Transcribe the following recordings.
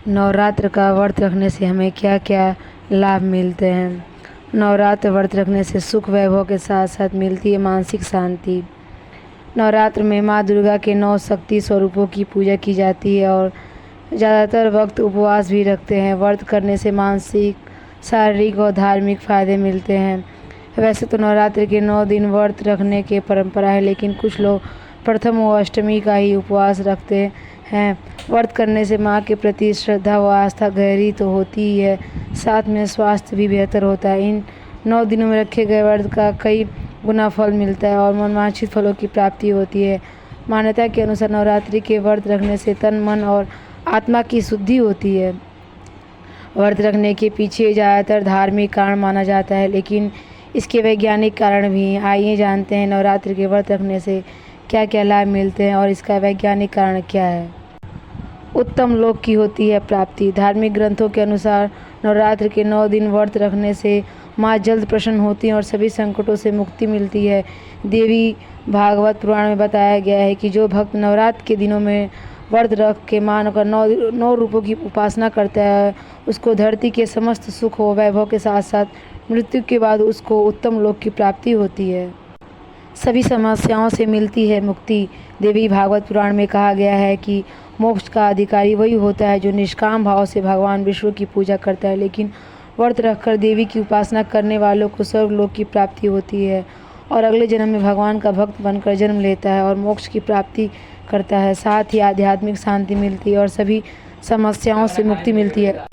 नवरात्र का व्रत रखने से हमें क्या क्या लाभ मिलते हैं। नवरात्र व्रत रखने से सुख वैभव के साथ साथ मिलती है मानसिक शांति। नवरात्र में माँ दुर्गा के 9 शक्ति स्वरूपों की पूजा की जाती है और ज़्यादातर वक्त उपवास भी रखते हैं। व्रत करने से मानसिक, शारीरिक और धार्मिक फ़ायदे मिलते हैं। वैसे तो नवरात्र के 9 दिन व्रत रखने की परंपरा है, लेकिन कुछ लोग प्रथम व अष्टमी का ही उपवास रखते हैं। व्रत करने से माँ के प्रति श्रद्धा व आस्था गहरी तो होती ही है, साथ में स्वास्थ्य भी बेहतर होता है। इन 9 दिनों में रखे गए व्रत का कई गुना फल मिलता है और मनवांछित फलों की प्राप्ति होती है। मान्यता के अनुसार नवरात्रि के व्रत रखने से तन, मन और आत्मा की शुद्धि होती है। व्रत रखने के पीछे ज़्यादातर धार्मिक कारण माना जाता है, लेकिन इसके वैज्ञानिक कारण भी हैं। आइए जानते हैं नवरात्रि के व्रत रखने से क्या क्या लाभ मिलते हैं और इसका वैज्ञानिक कारण क्या है। उत्तम लोक की होती है प्राप्ति। धार्मिक ग्रंथों के अनुसार नवरात्र के 9 दिन व्रत रखने से माँ जल्द प्रसन्न होती हैं और सभी संकटों से मुक्ति मिलती है। देवी भागवत पुराण में बताया गया है कि जो भक्त नवरात्र के दिनों में व्रत रख के माँ का 9 रूपों की उपासना करता है, उसको धरती के समस्त सुख व वैभव के साथ साथ मृत्यु के बाद उसको उत्तम लोक की प्राप्ति होती है। सभी समस्याओं से मिलती है मुक्ति। देवी भागवत पुराण में कहा गया है कि मोक्ष का अधिकारी वही होता है जो निष्काम भाव से भगवान विष्णु की पूजा करता है, लेकिन व्रत रखकर देवी की उपासना करने वालों को स्वर्गलोक की प्राप्ति होती है और अगले जन्म में भगवान का भक्त बनकर जन्म लेता है और मोक्ष की प्राप्ति करता है। साथ ही आध्यात्मिक शांति मिलती है और सभी समस्याओं से मुक्ति मिलती है।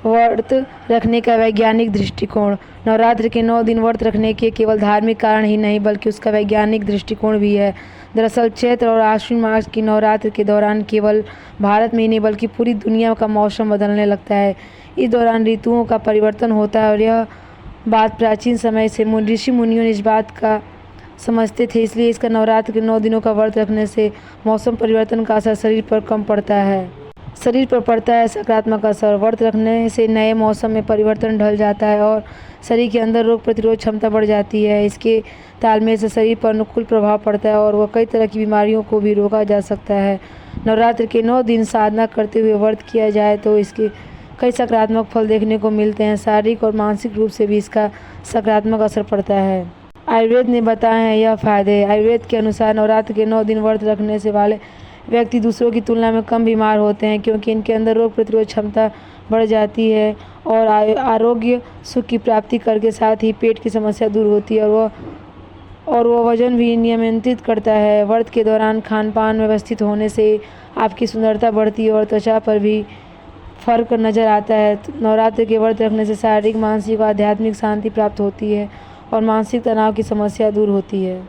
व्रत रखने का वैज्ञानिक दृष्टिकोण। नवरात्र के 9 दिन व्रत रखने के केवल धार्मिक कारण ही नहीं, बल्कि उसका वैज्ञानिक दृष्टिकोण भी है। दरअसल चैत्र और आश्विन मास की नवरात्र के दौरान केवल भारत में ही नहीं बल्कि पूरी दुनिया का मौसम बदलने लगता है। इस दौरान ऋतुओं का परिवर्तन होता है और यह बात प्राचीन समय से ऋषि मुनियों ने इस बात का समझते थे, इसलिए इसका नवरात्र के 9 दिनों का व्रत रखने से मौसम परिवर्तन का असर शरीर पर कम पड़ता है। शरीर पर पड़ता है सकारात्मक असर। व्रत रखने से नए मौसम में परिवर्तन ढल जाता है और शरीर के अंदर रोग प्रतिरोध क्षमता बढ़ जाती है। इसके तालमेल से शरीर पर अनुकूल प्रभाव पड़ता है और वह कई तरह की बीमारियों को भी रोका जा सकता है। नवरात्र के 9 दिन साधना करते हुए व्रत किया जाए तो इसके कई सकारात्मक फल देखने को मिलते हैं। शारीरिक और मानसिक रूप से भी इसका सकारात्मक असर पड़ता है। आयुर्वेद ने बताए हैं यह फायदे। आयुर्वेद के अनुसार नवरात्र के 9 दिन व्रत रखने से वाले व्यक्ति दूसरों की तुलना में कम बीमार होते हैं, क्योंकि इनके अंदर रोग प्रतिरोध क्षमता बढ़ जाती है और आरोग्य सुख की प्राप्ति करके साथ ही पेट की समस्या दूर होती है और वह वजन भी नियंत्रित करता है। व्रत के दौरान खान पान व्यवस्थित होने से आपकी सुंदरता बढ़ती है और त्वचा पर भी फर्क नज़र आता है। नवरात्र के व्रत रखने से शारीरिक, मानसिक और आध्यात्मिक शांति प्राप्त होती है और मानसिक तनाव की समस्या दूर होती है।